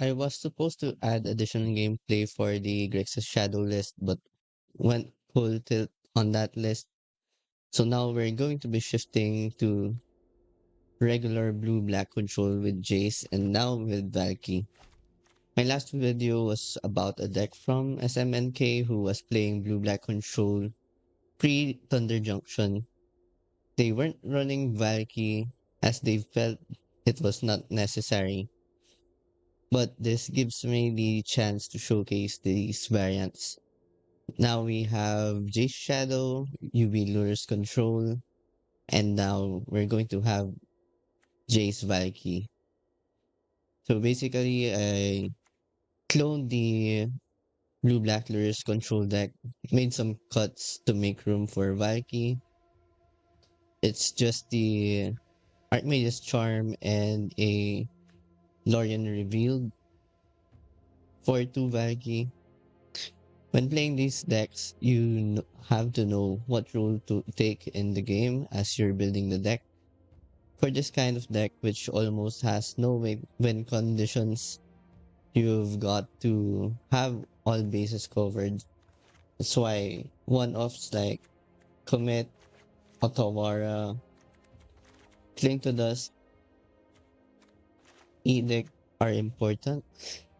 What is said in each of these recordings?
I was supposed to add additional gameplay for the Grixis Shadow list, but went full tilt on that list. So now we're going to be shifting to regular blue-black control with Jace and now with Valki. My last video was about a deck from SMNK who was playing blue-black control pre-Thunder Junction. They weren't running Valky as they felt it was not necessary, but this gives me the chance to showcase these variants. Now we have Jace Shadow, UV Lurrus Control, and now we're going to have Jace Valky. So basically, I cloned the blue-black Lurrus control deck, made some cuts to make room for Valky. It's just the Archmage's Charm and a Lórien Revealed for 2 Valky. When playing these decks, you have to know what role to take in the game as you're building the deck. For this kind of deck, which almost has no win conditions, you've got to have all bases covered. That's why one-offs like Commit, Otawara, Cling to Dust, Edict are important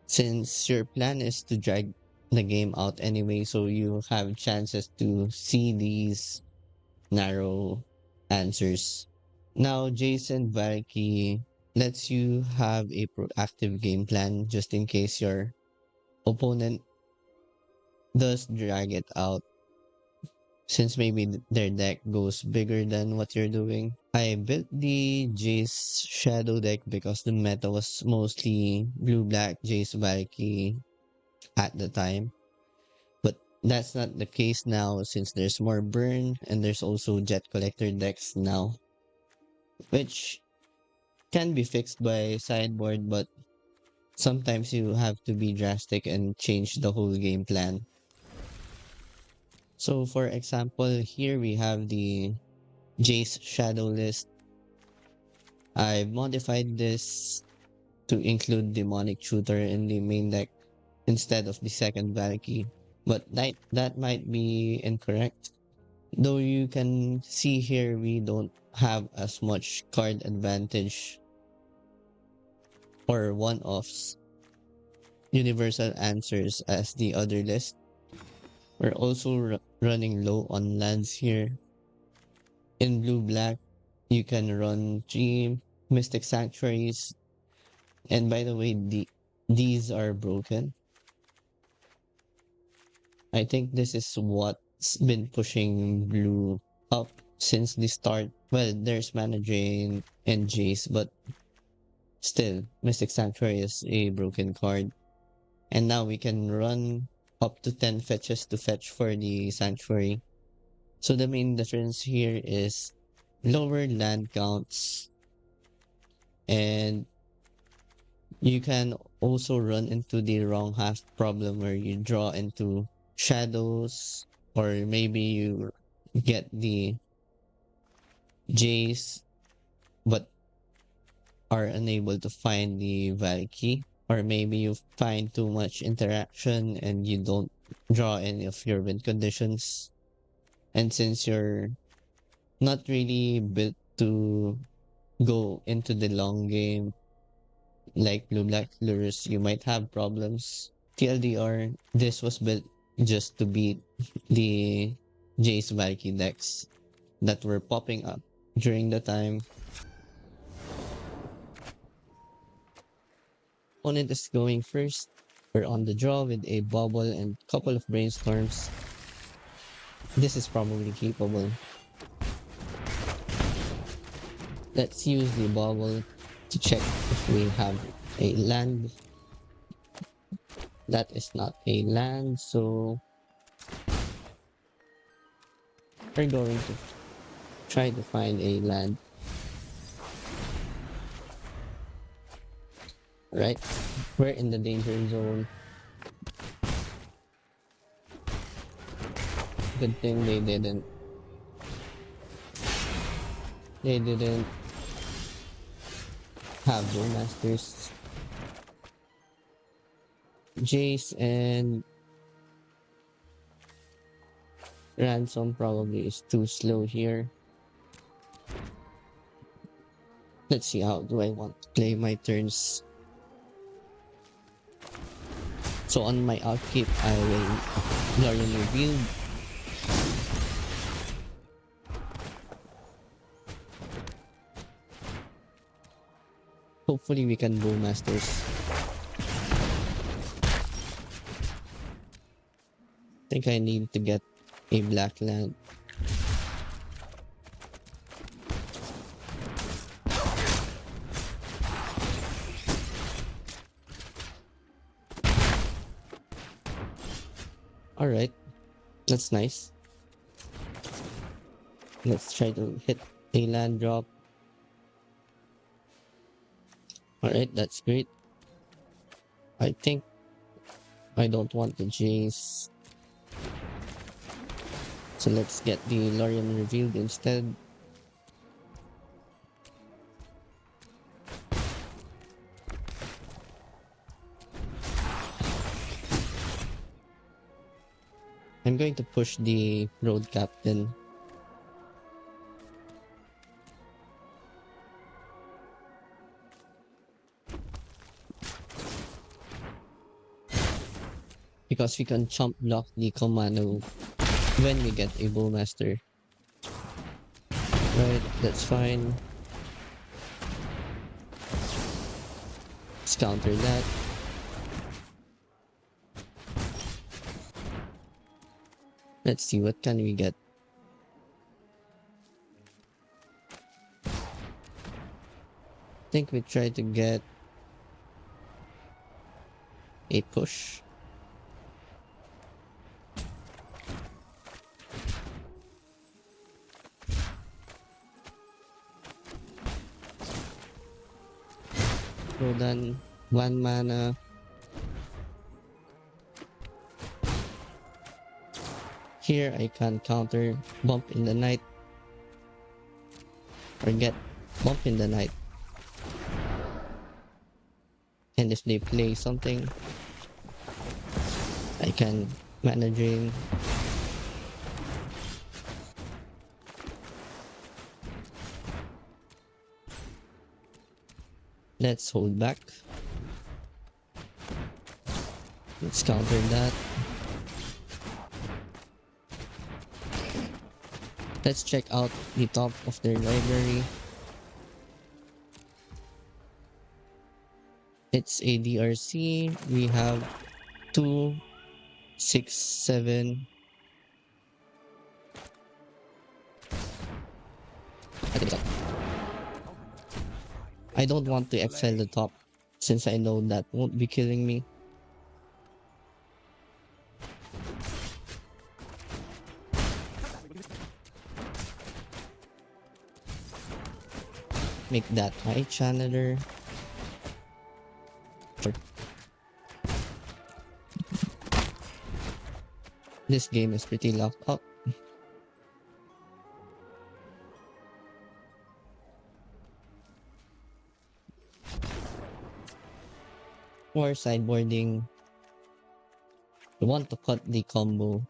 since your plan is to drag the game out anyway, so you have chances to see these narrow answers. Now, Jason Valky lets you have a proactive game plan just in case your opponent does drag it out, since maybe their deck goes bigger than what you're doing. I built the Jace Shadow deck because the meta was mostly blue-black Jace Valky at the time. But that's not the case now since there's more burn and there's also Jet Collector decks now, which can be fixed by sideboard, but sometimes you have to be drastic and change the whole game plan. So for example, here we have the Jace Shadow list. I modified this to include Demonic Tutor in the main deck instead of the second Valky, but that might be incorrect. Though you can see here we don't have as much card advantage or one-offs, universal answers as the other list. We're also running low on lands here. In blue-black, you can run 3 Mystic Sanctuaries. And by the way, these are broken. I think this is what's been pushing blue up since the start. Well, there's Mana Drain and Jace, but still, Mystic Sanctuary is a broken card. And now we can run up to 10 fetches to fetch for the Sanctuary. So the main difference here is lower land counts, and you can also run into the wrong half problem where you draw into shadows, or maybe you get the Jace but are unable to find the Valky, or maybe you find too much interaction and you don't draw any of your win conditions. And since you're not really built to go into the long game like blue black Lurrus, you might have problems. TLDR, this was built just to beat the Jace Valky decks that were popping up during the time. Opponent is going first. We're on the draw with a Bauble and couple of Brainstorms. This is probably capable. Let's use the Bauble to check if we have a land. That is not a land, so we're going to try to find a land. Right? We're in the danger zone. Good thing they didn't. They didn't have Bowmasters. Jace and Ransom probably is too slow here. Let's see, how do I want to play my turns? So on my upkeep, I will Lórien Revealed. Hopefully we can Bowmasters. I think I need to get a black land. Alright, that's nice. Let's try to hit a land drop. Alright, that's great. I think I don't want the Jace. So let's get the Lórien Revealed instead. I'm going to push the Road Captain. Because we can chump block the Commando when we get a Bowmaster. Right, that's fine. Let's counter that. Let's see, what can we get? I think we try to get a push. So then 1 mana. Here I can counter Bump in the Night or get Bump in the Night. And if they play something, I can mana drain. Let's hold back. Let's counter that. Let's check out the top of their library. It's a DRC. We have 2, 6, 7. I don't want to exile the top since I know that won't be killing me. Make that my channeler. This game is pretty locked up. Or sideboarding. We want to cut the combo.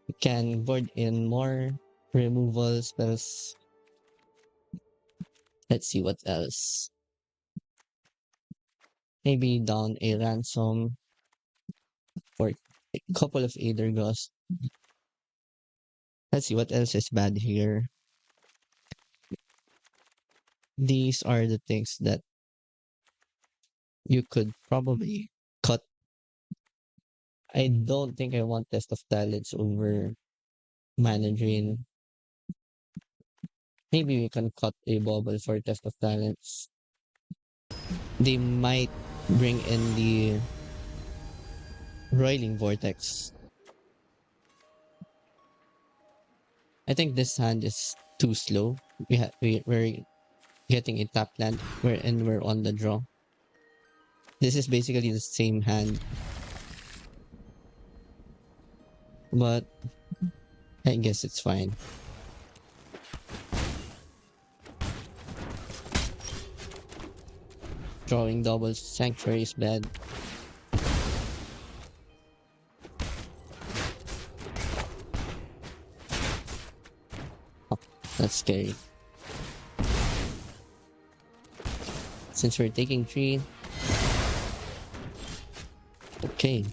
We can board in more removal spells. Let's see what else. Maybe down a Ransom or a couple of Aether Ghosts. Let's see what else is bad here. These are the things that you could probably cut. I don't think I want Test of Talents over Mana Drain. Maybe we can cut a Bauble for Test of Talents. They might bring in the Roiling Vortex. I think this hand is too slow. We're getting a tap land and we're on the draw. This is basically the same hand. But I guess it's fine. Drawing double Sanctuary is bad. That's scary. Since we're taking 3. Okay.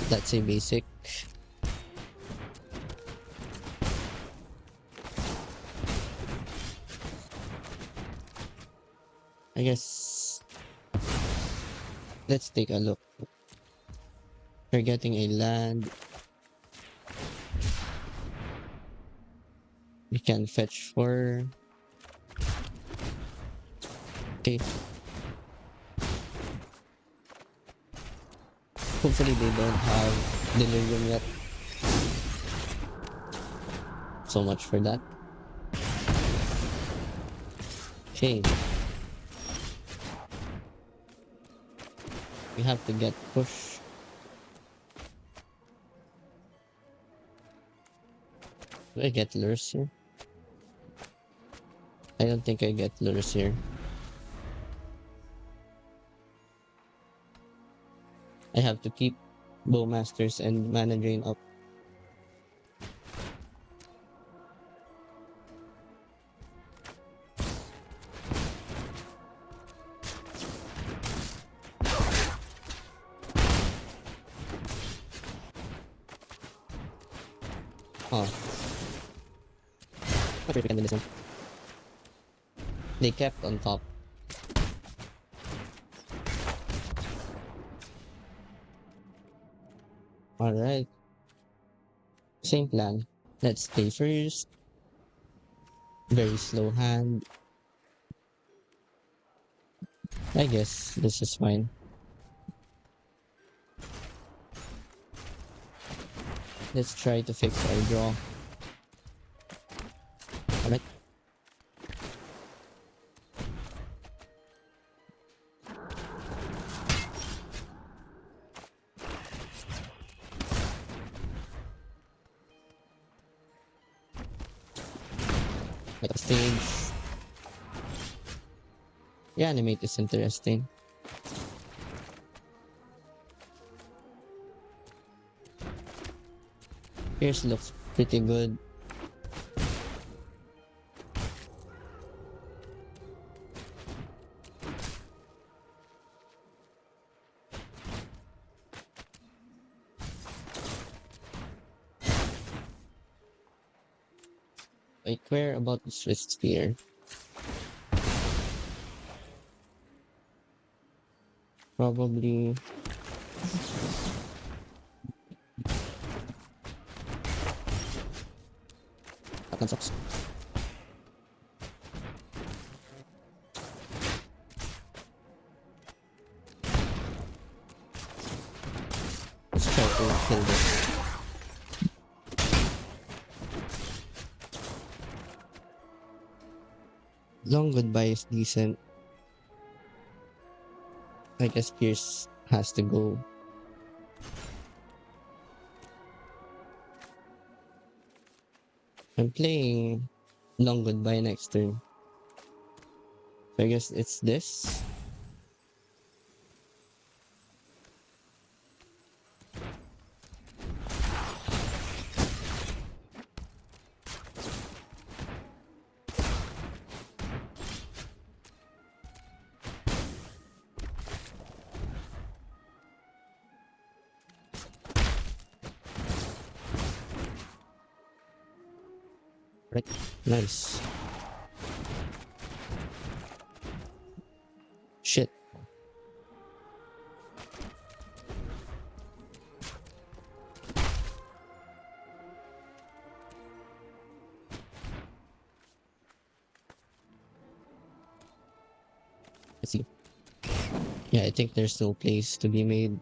That's a basic. I guess let's take a look. We're getting a land. We can fetch 4. Okay. Hopefully they don't have delirium yet. So much for that. Okay. We have to get push. Do I get Lurrus here? I don't think I get Lurrus here. I have to keep Bowmasters and mana drain up. Oh. Not sure if we can win this one. They kept on top. Alright. Same plan. Let's stay first. Very slow hand. I guess this is fine. Let's try to fix our draw. Alright. Like a stage. Yeah, animate is interesting. Here's looks pretty good. Wait, where about the Swiss Spear? Probably. That sucks. Let's try to kill this. Long goodbye is decent. I guess Pierce has to go. I'm playing long goodbye next turn. So I guess it's this. Right, nice. Shit. Let's see. Yeah, I think there's no place to be made.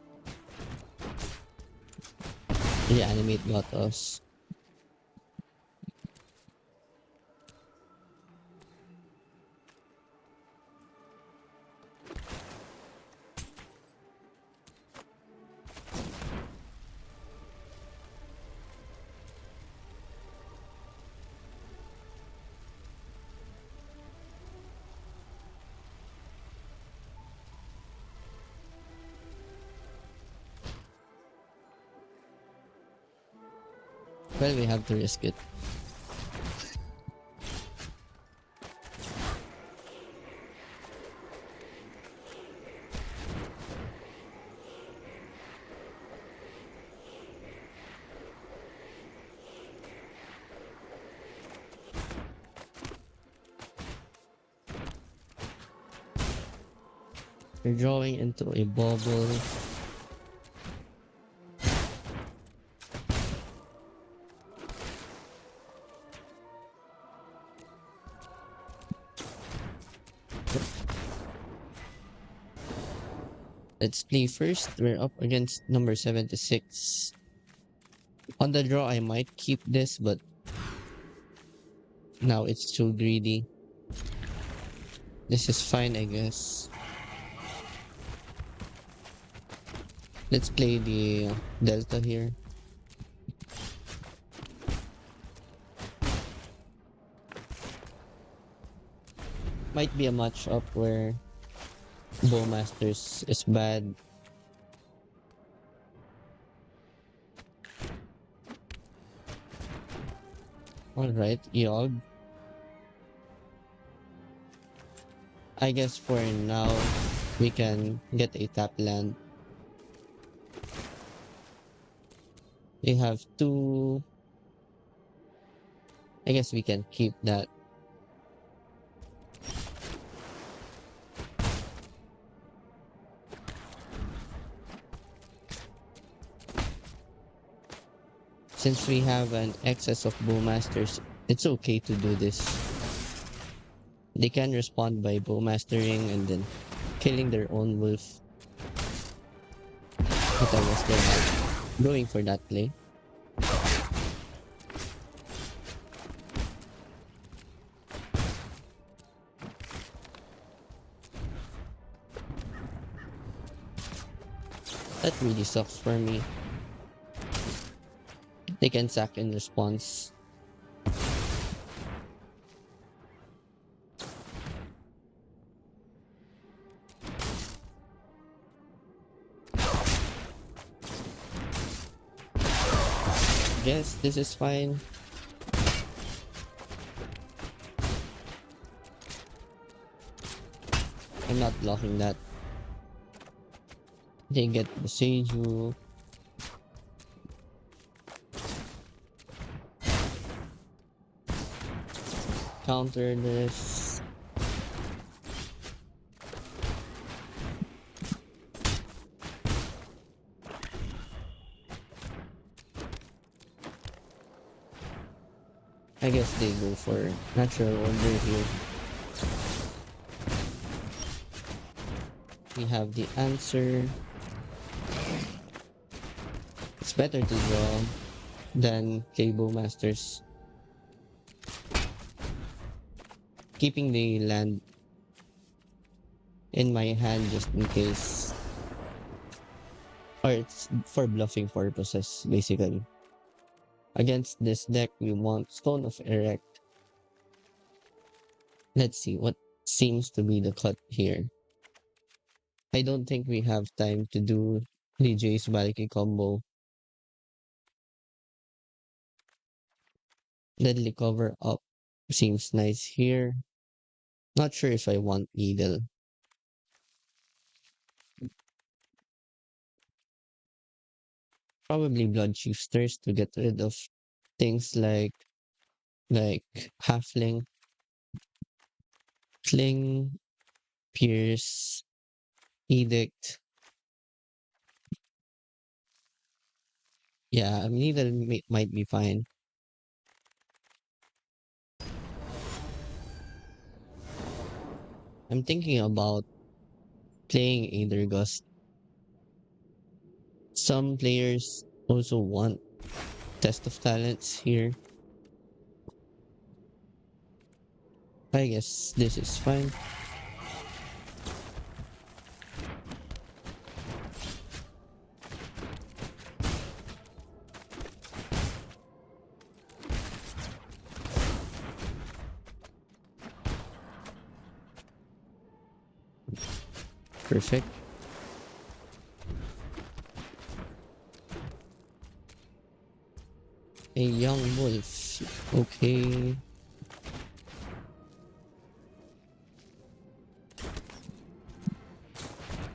Yeah, animate got us. Well, we have to risk it. We're drawing into a Bauble. Let's play first. We're up against number 76. On the draw, I might keep this, but now it's too greedy. This is fine, I guess. Let's play the Delta here. Might be a matchup where Bowmasters is bad. Alright, Yogg. I guess for now, we can get a tap land. We have two. I guess we can keep that. Since we have an excess of Bowmasters, it's okay to do this. They can respond by Bowmastering and then killing their own wolf. But I guess they're not going for that play. That really sucks for me. They can sack in response. Yes, this is fine. I'm not blocking that. They get the Seiju. Counter this. I guess they go for natural order here. We have the answer. It's better to draw than play Bowmasters. Keeping the land in my hand just in case. Or it's for bluffing purposes, basically. Against this deck, we want Stone of Erect. Let's see what seems to be the cut here. I don't think we have time to do the Jace Valki combo. Deadly Cover Up seems nice here. Not sure if I want Needle. Probably Blood Shifters to get rid of things like Halfling, Cling, Pierce, Edict. Yeah, I mean, Needle might be fine. I'm thinking about playing Aether Gust. Some players also want Test of Talents here. I guess this is fine. Perfect. A young wolf. Okay.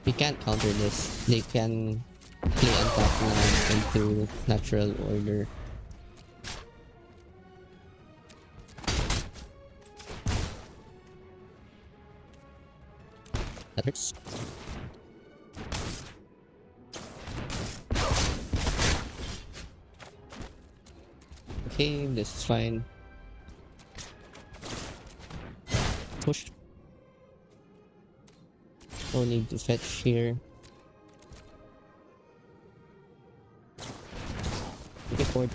We can't counter this. They can play untap land into natural order. That hurts. Okay, this is fine. Push. No need to fetch here. Okay, forward.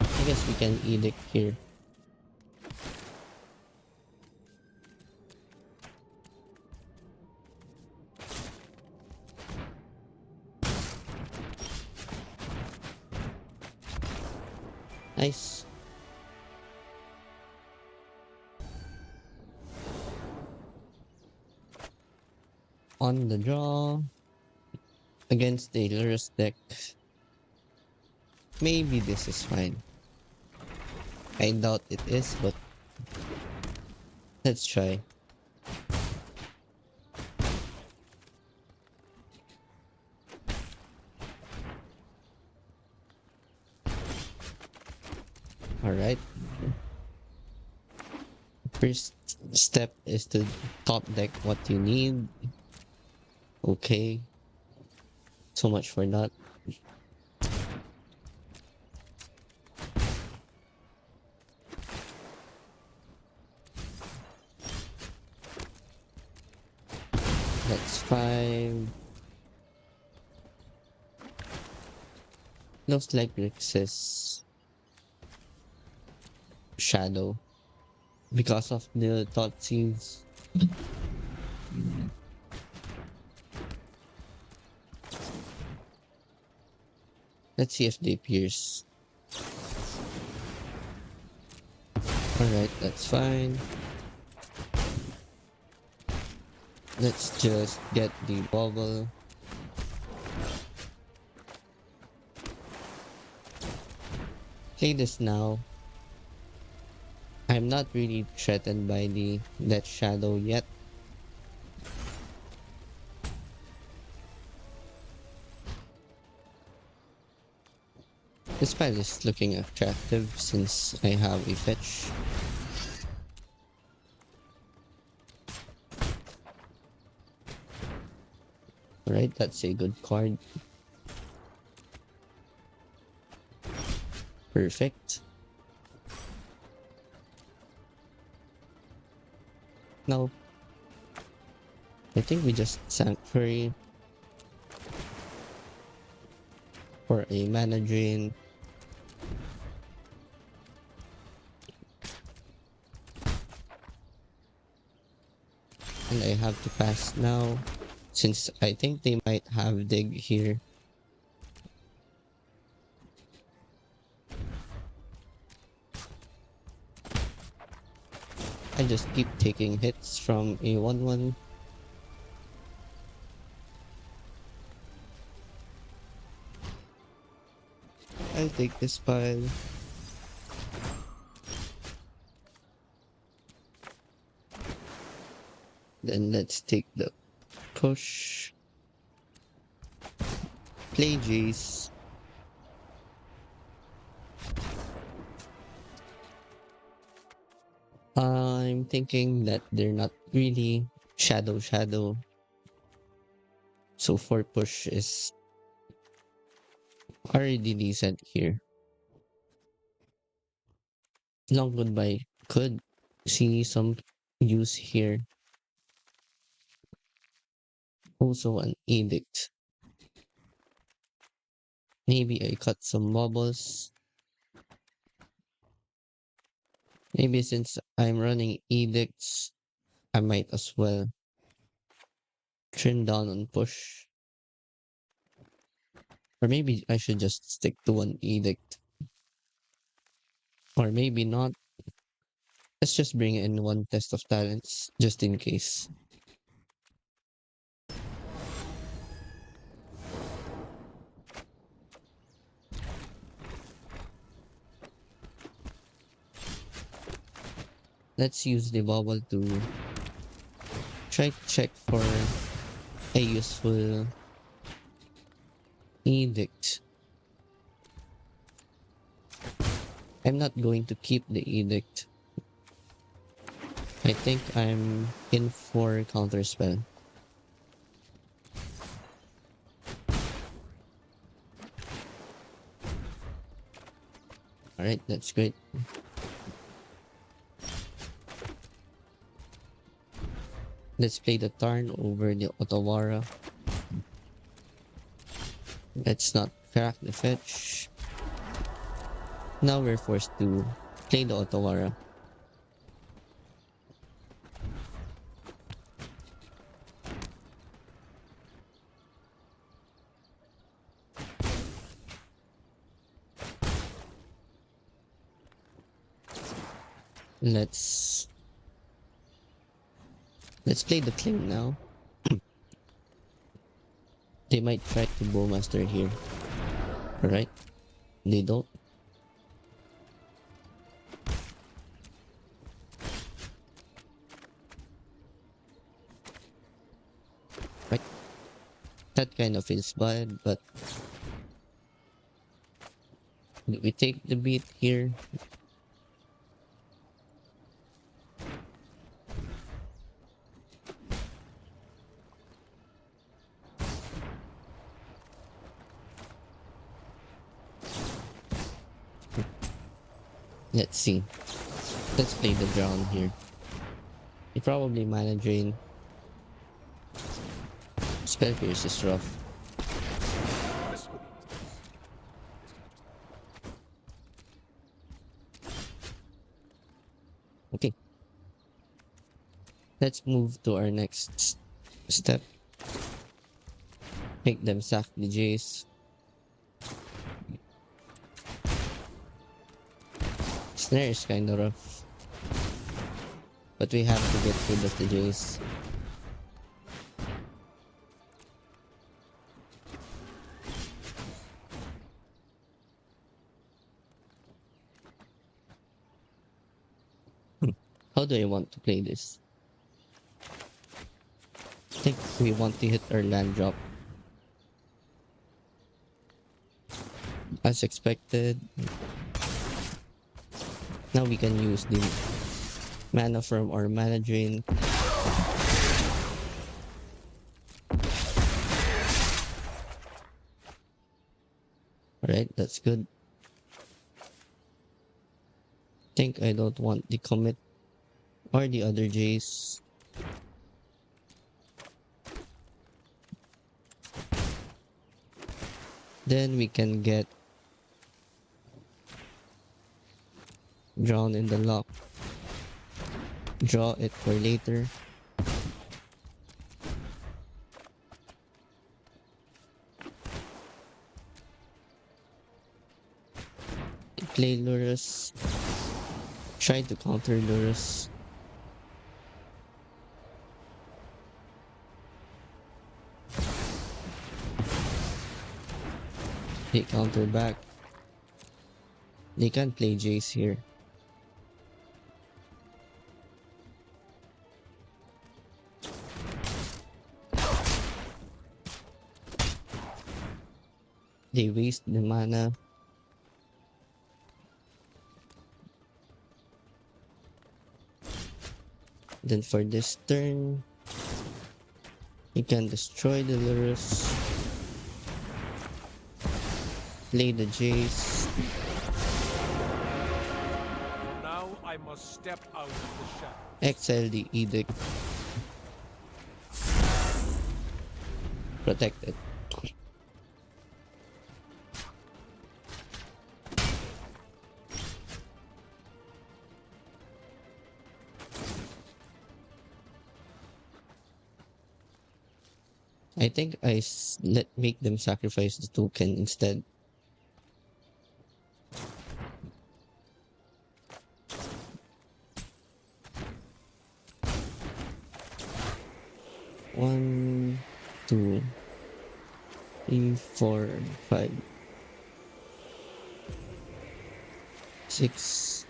I guess we can Edict here. Nice. On the draw. Against the Lurrus deck. Maybe this is fine. I doubt it is, but let's try. Alright. First step is to top deck what you need. Okay. So much for that. That's 5. Looks like Rix's shadow because of the thought seeds. Let's see if they pierce. Alright, that's fine. Let's just get the Bauble. Play this now. I'm not really threatened by the Death Shadow yet. This pile is looking attractive since I have a fetch. Alright, that's a good card. Perfect. Now, I think we just Sanctuary for a mana drain. And I have to pass now, since I think they might have dig here. I just keep taking hits from a 1/1. I'll take this pile. Then let's take the push. Play Jace. I'm thinking that they're not really shadow. So 4 push is already decent here. Long Goodbye could see some use here. Also an Edict. Maybe I cut some bubbles. Maybe since I'm running Edicts, I might as well trim down on push. Or maybe I should just stick to one Edict. Or maybe not. Let's just bring in one Test of Talents, just in case. Let's use the Bauble to try to check for a useful Edict. I'm not going to keep the Edict. I think I'm in for counter spell. Alright, that's great. Let's play the Tarn over the Otawara. Let's not crack the fetch. Now we're forced to play the Otawara. Let's play the Claim now. They might try to Bowmaster here. Alright. They don't. Right. That kind of feels bad, but do we take the beat here? Let's see. Let's play the drown here. He probably mana drain. Spell Pierce is rough. Okay. Let's move to our next step. Make them sack the Jace. Snare is kinda rough. But we have to get rid of the Jace. How do I want to play this? I think we want to hit our land drop. As expected. Now we can use the mana from our mana drain. Alright, that's good. Think I don't want the commit or the other Jace. Then we can get Drown in the Loch. Draw it for later. Play Lurrus. Try to counter Lurrus. They counter back. They can play Jace here. They waste the mana. Then for this turn, you can destroy the Lurrus. Play the Jace. Now I must step out of the shadow. Exile the Edict. Protect it. I think make them sacrifice the token instead. One, two, three, four, five, six.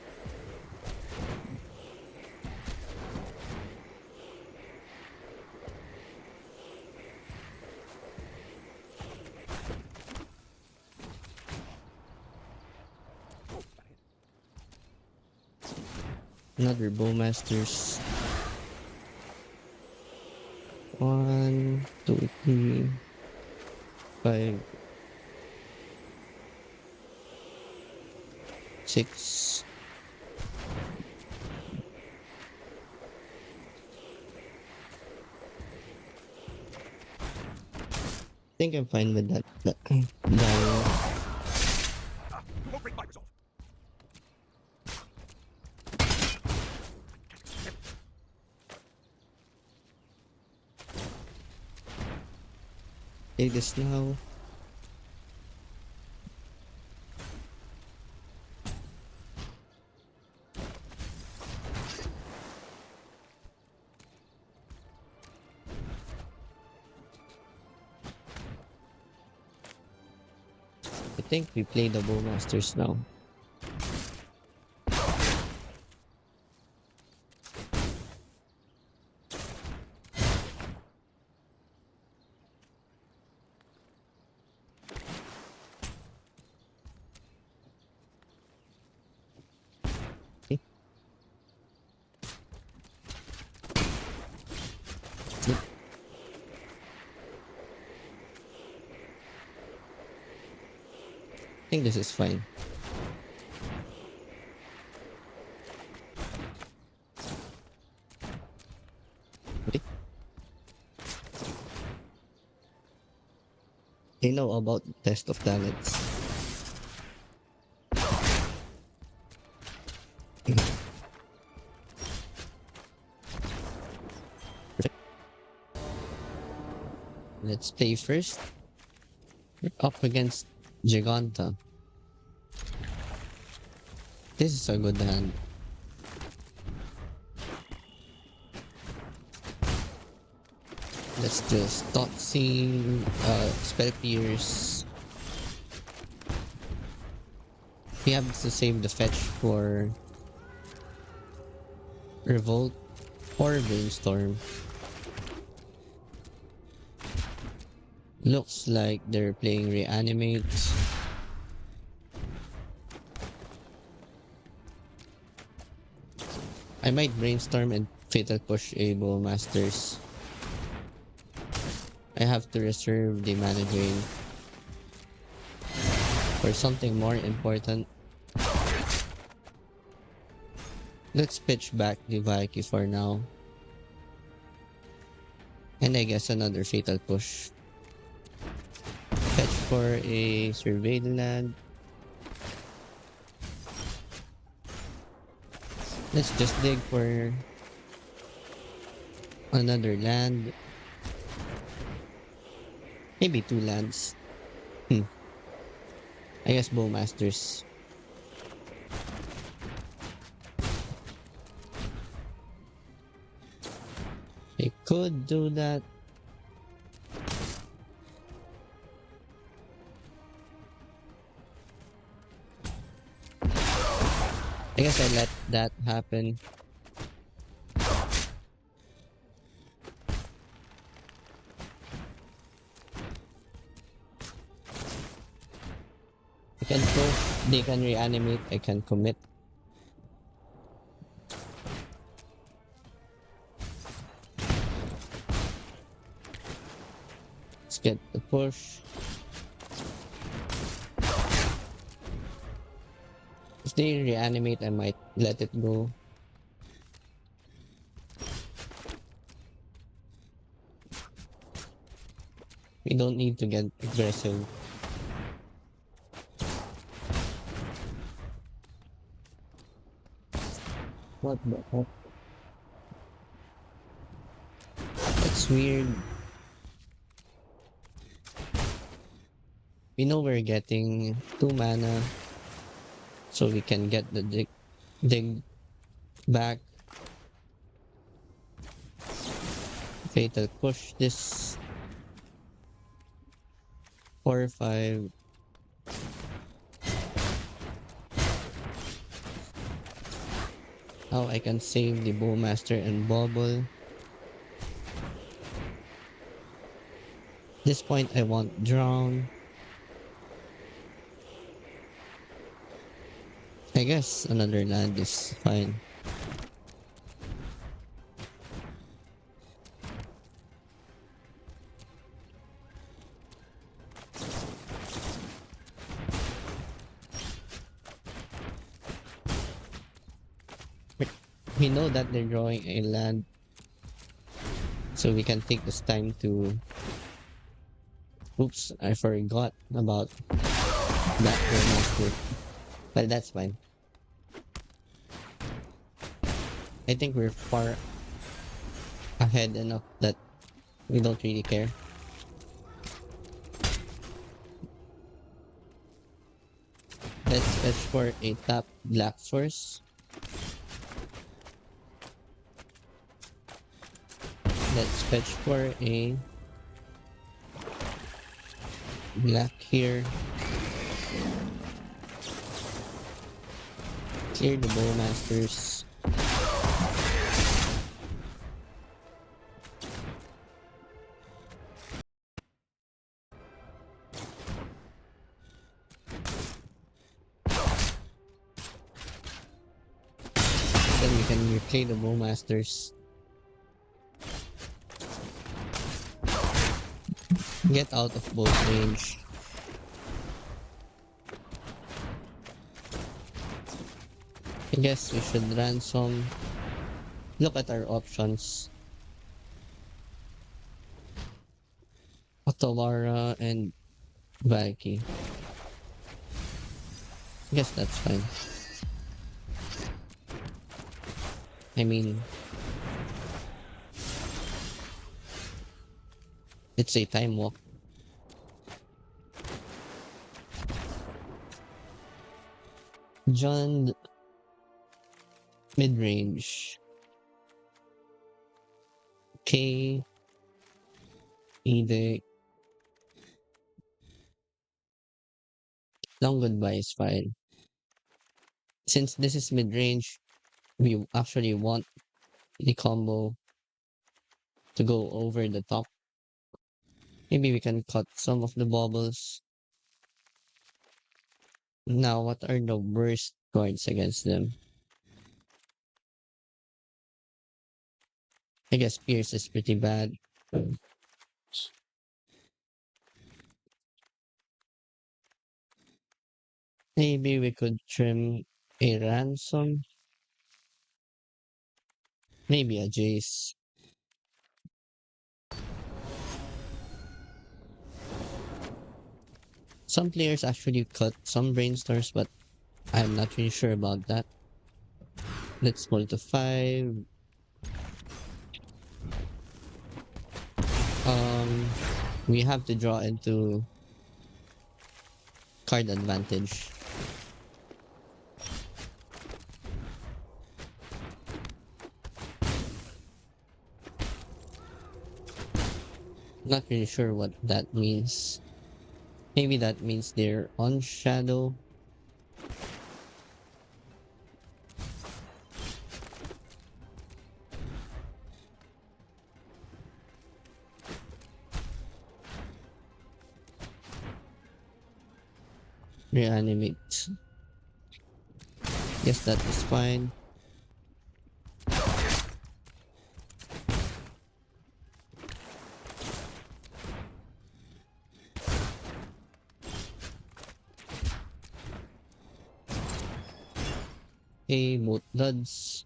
Another Bowmasters. 1, 2, 3, 5, 6. I think I'm fine with that. The You won't break my resolve. take this now. I think we play the Bowmasters now. Okay. I think this is fine. Okay. They know about test of talents. Perfect. Let's play first. We're up against Giganta. This is a good hand. Let's just Toxin, Spell Pierce. We have to save the fetch for Revolt or Brainstorm. Looks like they're playing Reanimate. I might Brainstorm and Fatal Push a Bowmasters. I have to reserve the mana drain for something more important. Let's pitch back the Valki for now. And I guess another Fatal Push. Fetch for a Surveillance. Let's just dig for another land. Maybe 2 lands. I guess Bowmasters. I could do that. I guess I let that happen. I can push, they can reanimate, I can commit. Let's get the push. If they reanimate, I might let it go. We don't need to get aggressive. What the heck? That's weird. We know we're getting 2 mana, so we can get the dig back. Fatal push this 4 or 5. Now I can save the Bowmaster and Bauble. This point I want Drown. I guess another land is fine. We know that they're drawing a land, so we can take this time to... Oops, I forgot about that Bowmaster. But that's fine. I think we're far ahead enough that we don't really care. Let's fetch for a tap black source. Let's fetch for a black here. Clear the Bowmasters. Then we can replay the Bowmasters. Get out of both range. I guess we should ransom. Look at our options. Otawara and Valki. I guess that's fine. I mean, it's a time walk. John mid-range. K Edict. Long goodbye is fine. Since this is mid-range, we actually want the combo to go over the top. Maybe we can cut some of the baubles. Now, what are the worst cards against them? I guess Pierce is pretty bad. Maybe we could trim a Ransom. Maybe a Jace. Some players actually cut some Brainstorms, but I'm not really sure about that. Let's roll to 5. We have to draw into card advantage. Not really sure what that means. Maybe that means they're on shadow. Reanimate. Guess that is fine. Okay, both duds.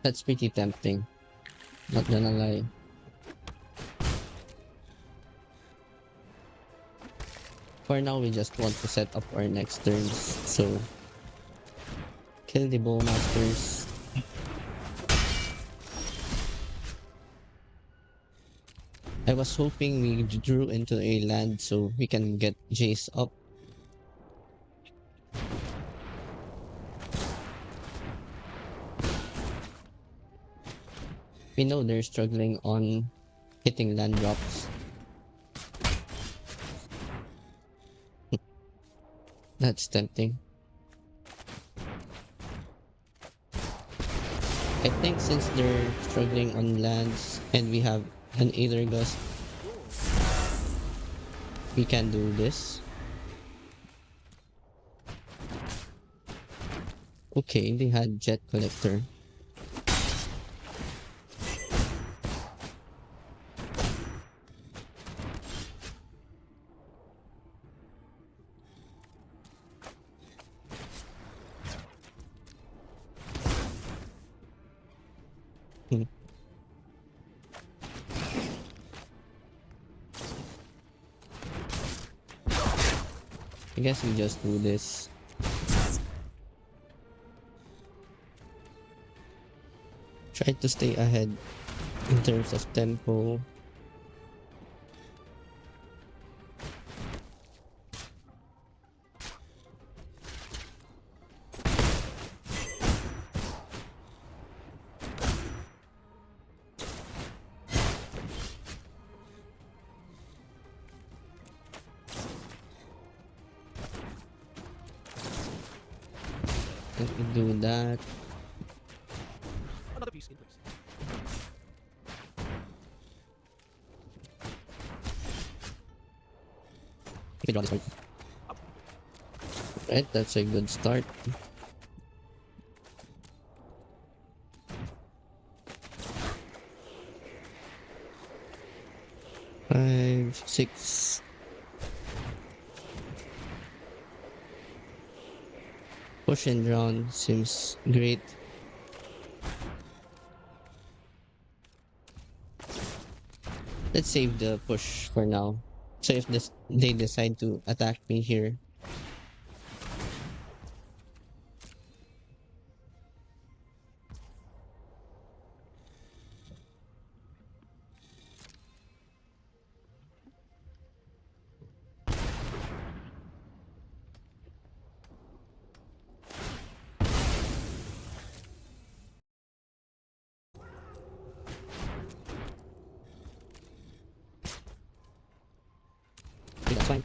That's pretty tempting. Not gonna lie. For now, we just want to set up our next turns. So, kill the Bowmasters. I was hoping we drew into a land so we can get Jace up. We know they're struggling on hitting land drops. That's tempting. I think since they're struggling on lands and we have an Aether Gust, we can do this. Okay, they had Jet Collector. I guess we just do this. Try to stay ahead in terms of tempo. Let me do that. Another piece in place. Okay, draw this one. Right, that's a good start. Five, six. Push and round seems great. Let's save the push for now. So if they decide to attack me here, okay, that's fine.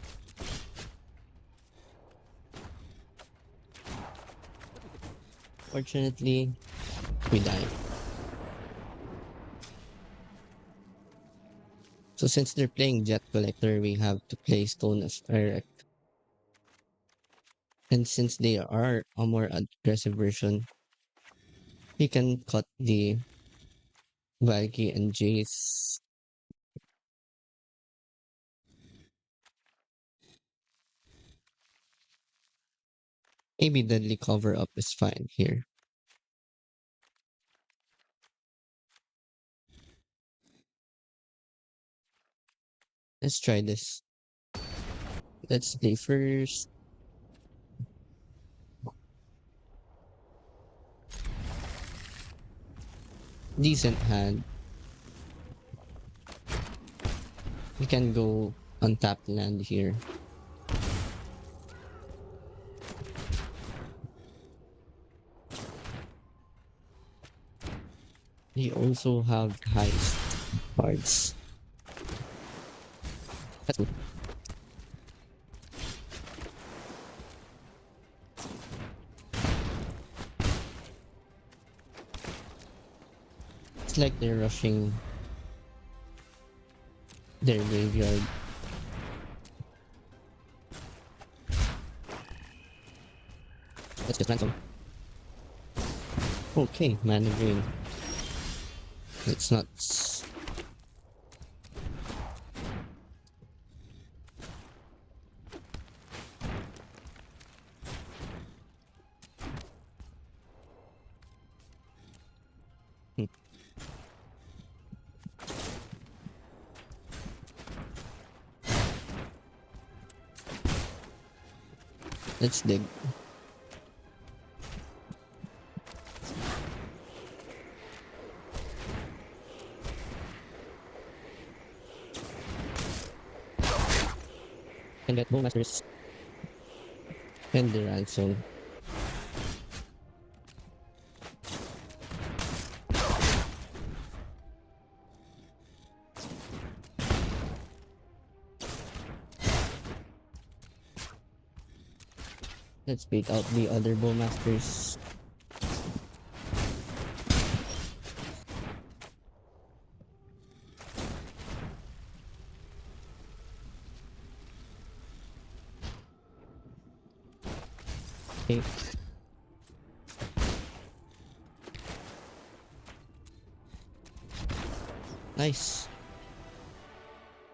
Fortunately, we die. So since they're playing Jet Collector, we have to play Stone of Eric. And since they are a more aggressive version, we can cut the Valki and Jace. Maybe Deadly Cover Up is fine here. Let's try this. Let's play first. Decent hand. We can go untapped land here. They also have heist cards. That's good. It's like they're rushing their graveyard. Let's just ransom. Okay, mana drain. It's not. Hmm. Let's dig. And get Bowmasters and the ransom. Let's bait out the other Bowmasters. Okay. Nice.